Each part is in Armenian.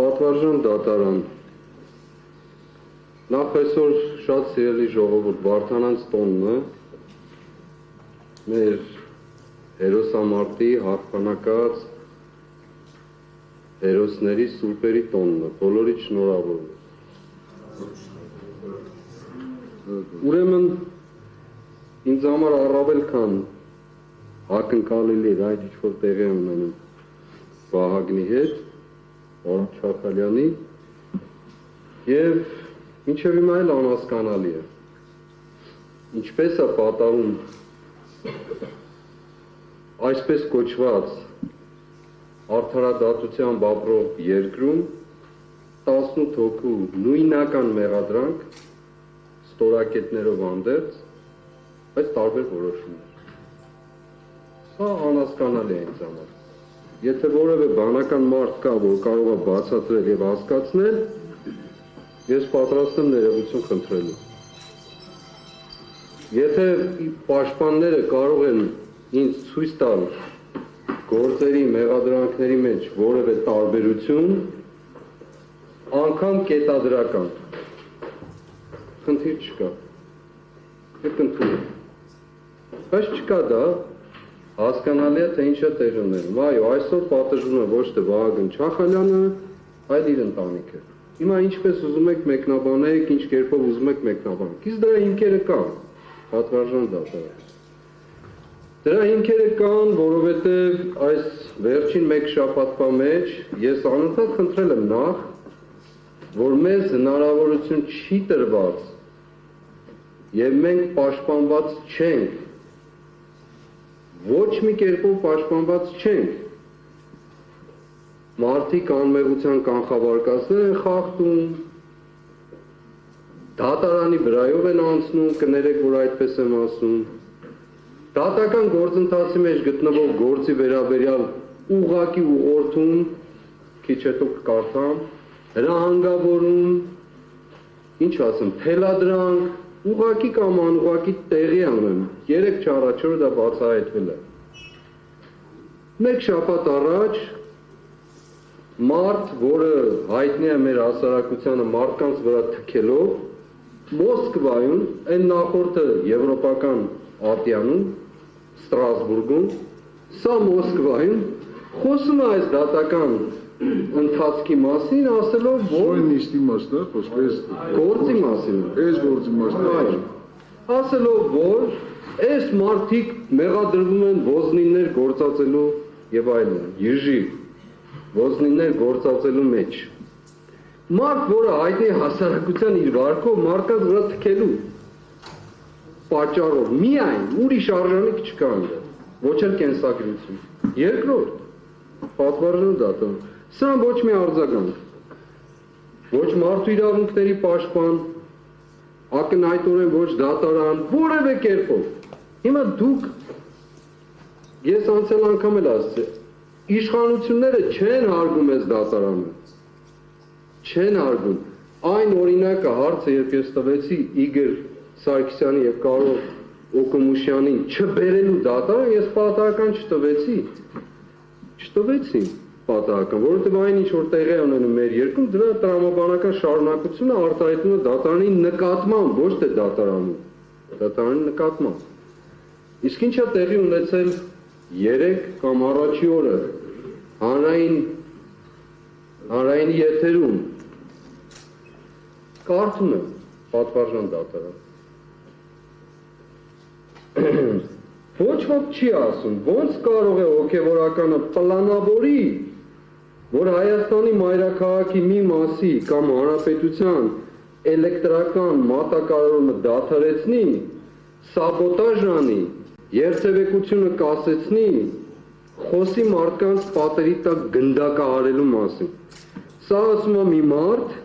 Պատվարժան դատարան, նախ այսօր շատ սիրելի ժողովուրդ Վարդանանց տոնն է, մեր հերոսամարտի հաղթանակած հերոսների սուրբերի տոնն է, բոլորիդ շնորհավորում։ Ուրեմն ինձ համար առավել քան ակնկալելի է այդ ինչ-որ տեղի ունենում Վահագնի հետ, Պարոն Չախալյանի և մինչև հիմա էլ անհասկանալի է։ Ինչպես է պատահում այսպես կոչված արդարադատությամբ ապրող երկրում 18 հոգու նույնական մեղադրանք ստորակետներով անդերձ, բայց տարբեր որոշումներ։ Սա անհասկանալի է ինձ համար։ Եթե որևէ բանական մարդ կա, որ կարող է բացատրել եւ հասկացնել, ես պատրաստ եմ ներողություն խնդրելու։ Եթե պաշտպանները կարող են ինձ ցույց տալ գործերի մեղադրանքների մեջ որևէ տարբերություն, անգամ կետադրական, խնդիր չկա։ Եկ ընդունում։ Բայց չկա դա, հասկանալի է, թե ինչ է տեղի ունենում։ Այո, այսօր պատժվում է ոչ թե Վահագն Չախալյանը, այլ իր ընտանիքը։ Հիմա ինչպես ուզում եք մեկնաբանեք, ինչ կերպով ուզում եք մեկնաբանեք։ Իսկ դրա հիմքերը կան, պատվարժան դատարան։ Դրա հիմքերը կան, որովհետև այս վերջին մեկ շաբաթվա մեջ ես անընդհատ խնդրել եմ նախ, որ մեզ հնարավորություն չի տրված եւ մենք պաշտպանված չենք, ոչ մի կերպով պաշտպանված չենք։ Մարդիկ անմեղության կանխավարկածներ են խախտում, դատարանի վրայով են անցնում, կներեք, որ այդպես եմ ասում, դատական գործընթացի մեջ գտնվող գործի վերաբերյալ ուղղակի ուղղորդում, քիչ հետո կկարդամ, հրահանգավորում, ինչ ասեմ, թելադրանք, ուղղակի կամ անուղղակի տեղի անում, 3-4 դա բացահայտվել է։ Մեկ շաբաթ առաջ մարդ, որը հայտնի է մեր հասարակությանը մարդկանց վրա թքելով, Մոսկվայում, այն նախորդը եվրոպական ատյանում, Ստրասբուրգում, սա Մոսկվայում, խոսում է այս դատական ընթացքի մասին, ասելով, որ նիստի մասն է, խոսքես գործի մասին, այս գործի մասն է, ասելով, որ այս մարդիկ մեղադրվում են ոզնիներ գործածելու եւ այլն, Յուժի ոզնիներ գործածելու մեջ։ Մարդ, որը հայտնի հասարակության իր վարկով մարդկանց վրա թքելու պատճառով, միայն ուրիշ արժանիք չկա այնտեղ, ոչ էլ կենսագրություն։ Երկրորդ, պատվարժան դատարան, սրան ոչ մի արձագանք, ոչ մարդու իրավունքների պաշտպան, ակնհայտորեն ոչ դատարան, որևէ կերպով։ Հիմա դուք, ես անցել անգամ էլ ասացի, իշխանությունները չեն հարգում այս դատարանը, չեն հարգում։ Այն օրինակը հարցը, երբ ես տվեցի Իգոր Սարգսյանի եւ Կարո Օկոմուշյանին չբերելու դատարան, ես պատահական չտվեցի պատահական, որովհետև այն ինչ որ տեղի ունենում մեր երկրում, դրա տրամաբանական շարունակությունը արտահայտվում է դատարանի նկատմամբ, ոչ թե դատարանի նկատմամբ։ Իսկ ինչ է տեղի ունեցել 3 կամ առաջի օրը հանրային եթերում, կարդում եմ պատվարժան դատարան։ Ոչ ոք չի ասում, ոնց կարող է հոգևորականը պլանավորի, որ Հայաստանի մայրաքաղաքի մի մասի կամ հանրապետության էլեկտրական մատակարարումը դադարեցնի, սաբոտաժ անի, երթևեկությունը կասեցնի, խոսի մարդկանց պատերի տակ գնդակահարելու մասին։ Սա ասում է մի մարդ,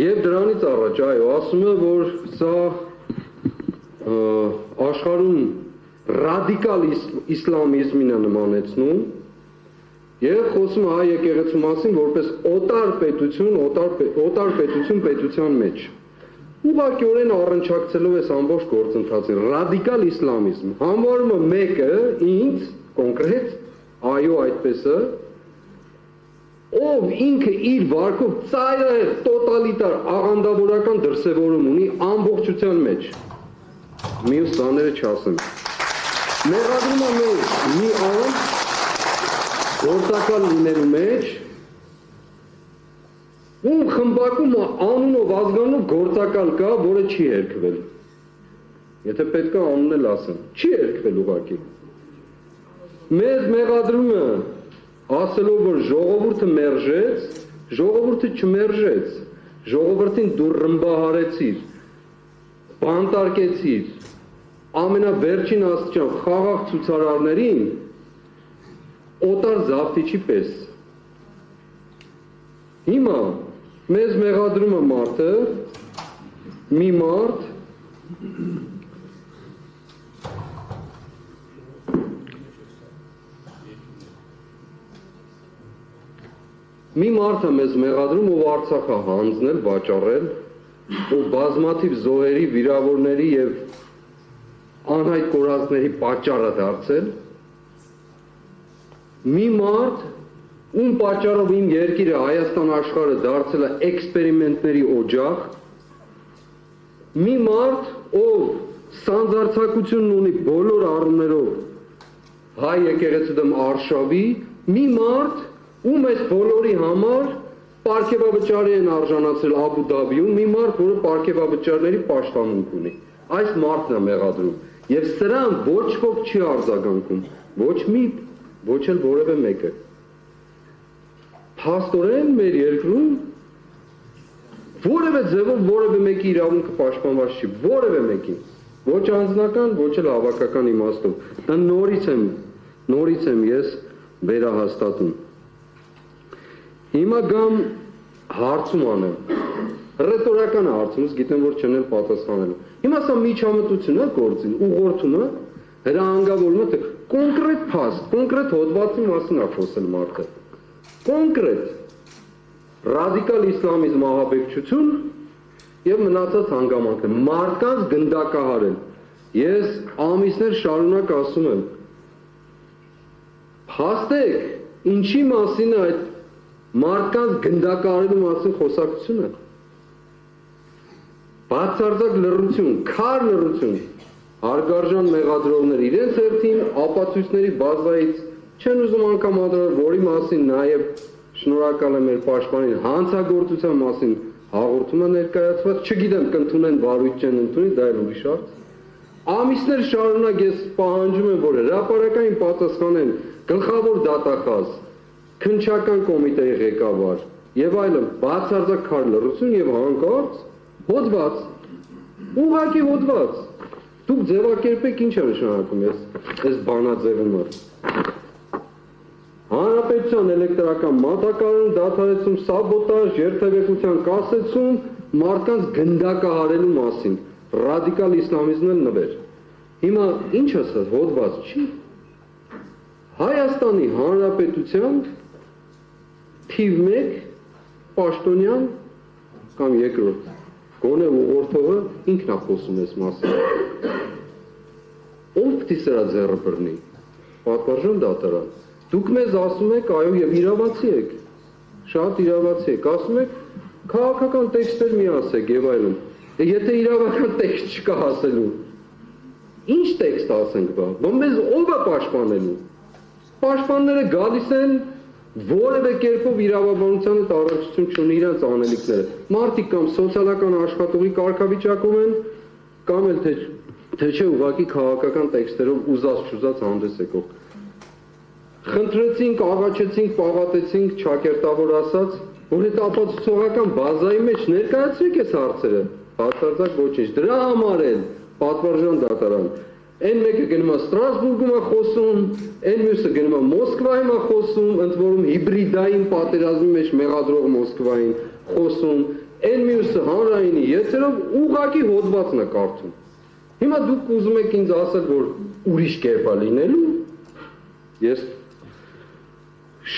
եւ դրանից առաջ, այո, ասում է, որ սա աշխարհում ռադիկալ իսլամիզմին է նմանեցնում եւ խոսում է հայ եկեղեցու մասին որպես օտար պետություն պետության մեջ։ Ուղղակիորեն առնչակցելով այս ամբողջ գործընթացին ռադիկալ իսլամիզմ համարում է մեկը ինձ կոնկրետ այո այդպես է ով ինքը իր վարկով ծայրահեղ տոտալիտար աղանդավորական դրսևորում ունի ամբողջության մեջ։ Մյուս բաները չասեմ։ Մեղադրում է մեր մի անձ գործակալ լինելու մեջ, ում խմբակում անունով ազգանունով գործակալ կա, որը չի երգվել։ Եթե պետք է անունն էլ ասեմ, չի երգվել ուղղակի։ Մեզ մեղադրում է ասելով, որ ժողովուրդը մերժեց, ժողովուրդը չմերժեց, ժողովրդին դու ռմբահարեցիր, բանտարկեցիր, ամենավերջին աստիճան խաղաղ ցուցարարներին օտար զավթիչի պես։ Հիմա մեզ մեղադրում է մարդը, մի մարդ, մի մարդ է մեզ մեղադրում, ով Արցախ է հանձնել, վաճառել, ով բազմաթիվ զոհերի, վիրավորների եւ անհայտ կորածների պատճառ է դարձել, մի մարդ, ում պատճառով իմ երկիրը Հայաստան աշխարհը դարձել է էքսպերիմենտների օջախ, մի մարդ, ով սանձարձակությունն ունի բոլոր առումներով հայ եկեղեցու դեմ արշավի, մի մարդ, ում այս բոլորի համար պարգևավճարի են արժանացրել Աբու Դաբիում, մի մարդ, որը պարգևավճարների պաշտամունք ունի։ Այս մարդն է մեղադրում։ Եվ սրան ոչ ոք չի արձագանքում, ոչ մի, ոչ էլ որևէ մեկը։ Փաստորեն մեր երկրում որևէ ձևով որևէ մեկի իրավունքը պաշտպանված չի, որևէ մեկի, ոչ անձնական, ոչ էլ հավաքական իմաստով։ Նորից եմ ես վերահաստատում։ Հիմա գամ հարցում անեմ, ռետորական հարցումս, գիտեմ, որ չեն էլ պատասխանելու։ Հիմա սա միջամտություն է գործին, ուղղորդում է, հրահանգավորում է, թե կոնկրետ փաստ, կոնկրետ հոդվածի մասին է խոսել մարդը։ Կոնկրետ ռադիկալ իսլամիզմ ահաբեկչություն եւ մնացած հանգամանքը, մարդկանց գնդակահարել։ Ես ամիսներ շարունակ ասում եմ, փաստեք, ինչի մասին է այդ մարդկանց գնդակահարելու մասին խոսակցությունը։ Բացարձակ լռություն, քար լռություն, հարգարժան մեղադրողներ իրենց հերթին ապացույցների բազայից չեն ուզում անգամ անդրադառնալ, որի մասին նաև շնորհակալ եմ մեր պաշտպանին հանցագործության մասին հաղորդումը ներկայացված, չգիտեմ կընդունեն վարույթ չեն ընդունի, դա էլ ուրիշ հարց։ Ամիսներ շարունակ ես պահանջում եմ, որ հրապարակային պատասխանեն գլխավոր դատախազ, քննչական կոմիտեի ղեկավար եւ այլն, բացարձակ քար լռություն եւ հանկարծ հոդված, ուղղակի հոդված։ Դուք ձևակերպեք ինչ է նշանակում այս բանաձևումը։ Հանրապետության էլեկտրական մատակարարում դադարեցում, սաբոտաժ, երթևեկության կասեցում, մարդկանց գնդակահարելու մասին, ռադիկալ իսլամիզմն էլ նվեր։ Հիմա ինչ ասած, հոդված չի։ Հայաստանի Հանրապետության թիվ 1 պաշտոնյան կամ երկրորդ գոնե ուղղորդողը ինքն է խոսում այս մասին։ Ով պիտի սրա ձեռը բռնի։ Պատվարժան դատարան։ Դուք մեզ ասում եք, այո, եւ իրավացի եք։ Շատ իրավացի եք։ Ասում եք, քաղաքական տեքստեր մի ասեք եւ այլն։ Եթե իրավական տեքստ չկա ասելու, ինչ տեքստ ասենք բա։ Ո՞վ մեզ ով է պաշտպանելու։ Պաշտպանները գալիս են որևէ կերպով իրավաբանության հետ առնչություն չունի իրենց անելիքները։ Մարդիկ կամ սոցիալական աշխատողի կարգավիճակում են, կամ էլ թե չէ ուղղակի քաղաքական տեքստերով ուզած-չուզած հանդես եկող։ Խնդրեցինք, աղաչեցինք, պաղատեցինք, ճակերտավոր ասած, որ այդ ապացուցողական բազայի մեջ ներկայացրեք այս հարցերը։ Բացարձակ ոչինչ։ Դրա համար էլ պատվարժան դատարան։ Այն մեկը գնում է Ստրասբուրգում է խոսում, այն մյուսը գնում է Մոսկվայում է խոսում, ընդ որում հիբրիդային պատերազմի մեջ մեղադրող Մոսկվային խոսում, այն մյուսը հանրայինի եթերով ուղղակի հոդվածն է կարդում։ Հիմա դուք ուզում եք ինձ ասել, որ ուրիշ կերպ է լինելու։ Ես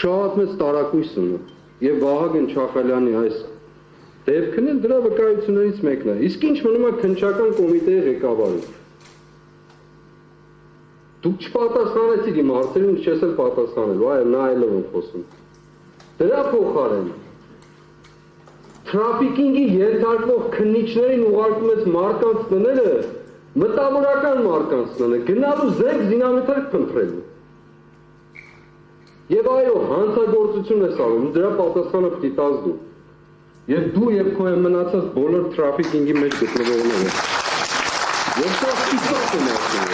շատ մեծ տարակույս ունեմ եւ Վահագն Չախալյանի այս դեպքն էլ դրա վկայություններից մեկն է։ Իսկ ինչ մնում է քննչական կոմիտեի ղեկավարը։ Դուք չպատասխանեցիք իմ հարցերին, չես էլ պատասխանելու, այո, նա այլով եմ խոսում։ Դրա փոխարեն Թրաֆիկինգի ենթարկվող քննիչներին ուղարկում ես մարկանց տները, մտավորական մարկանց տները, գնալու զենք զինամթերք փնտրելու։ Եվ այո, հանցագործություն ես անում, դրա պատասխանը պիտի տաս դու։ Եվ դու եւ քո մնացած բոլոր թրաֆիկինգի մեջ գտնվողները։ Եվ դա ստիպված եմ ասել։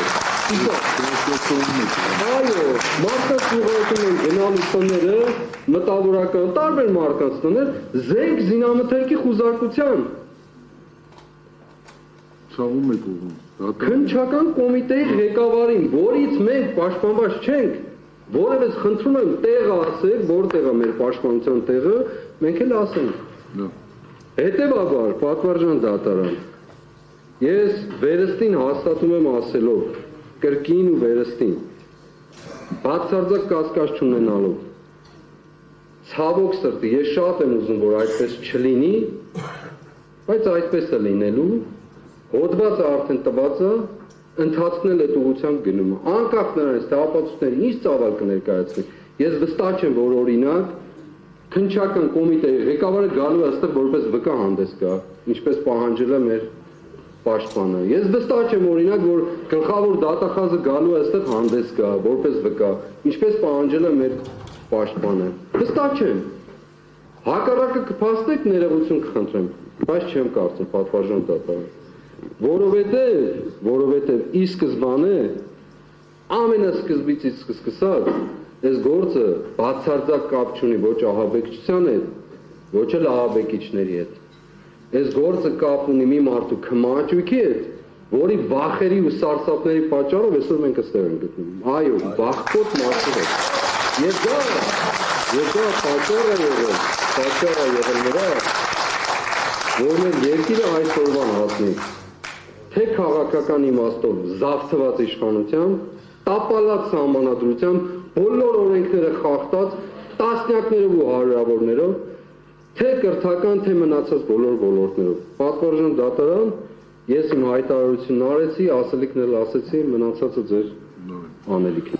Այո, մարդկանց ուղարկում են գնալու տները, մտավորական տարբեր մարդկանց տներ, զենք զինամթերքի խուզարկության։ Ցավում եք ուղում։ Քննչական կոմիտեի ղեկավարին, որից մենք պաշտպանված չենք, որևէ խնդրում եմ տեղը ասել, որտեղ է մեր պաշտպանության տեղը, մենք էլ ասենք։ Հետևաբար, պատվարժան դատարան, ես վերստին հաստատում եմ ասելով, կրկին ու վերստին, բացարձակ կասկած չունենալով, ցավոք սրտի, ես շատ եմ ուզում, որ այդպես չլինի, բայց այդպես է լինելու, հոդվածը արդեն տված է, ընթացնել այդ ուղղությամբ գնում է, անկախ նրանից, թե ապացույցները ինչ ծավալ կներկայացնի, ես վստահ չեմ, որ օրինակ, քննչական կոմիտեի ղեկավարը գալու է այստեղ որպես վկա հանդես գա, ինչպես պահանջել է մեր պաշտպանը։ Ես վստահ չեմ օրինակ, որ գլխավոր դատախազը գալու է այստեղ հանդես գա, որպես վկա, ինչպես պահանջել է մեր պաշտպանը։ Վստահ չեմ։ Հակառակը կփաստեք, ներողություն կխնդրեմ, բայց չեմ կարծում, պատվարժան դատարան։ Որովհետև ի սկզբանե ամենասկզբից սկսած այս գործը բացարձակ կապ չունի ոչ ահաբեկչության հետ, ոչ էլ ահաբեկիչների հետ։ Այս գործը կապ ունի մի մարդու քմահաճույքի հետ, որի վախերի ու սարսափների պատճառով այսօր մենք այստեղ ենք գտնվում։ Այո, վախկոտ մարդու հետ։ Եվ դա պատճառ է եղել նրա, որ մեր երկիրը այսօրվան հասնի թե քաղաքական իմաստով զավթված իշխանությամբ, տապալած սահմանադրությամբ, բոլոր օրենքները խախտած, տասնյակներով ու հարյուրավորներով, թե կրթական, թե մնացած բոլոր ոլորտներով։ Պատվարժան դատարան, ես իմ հայտարարությունն արեցի, ասելիքն էլ ասեցի, մնացածը ձեր անելիքն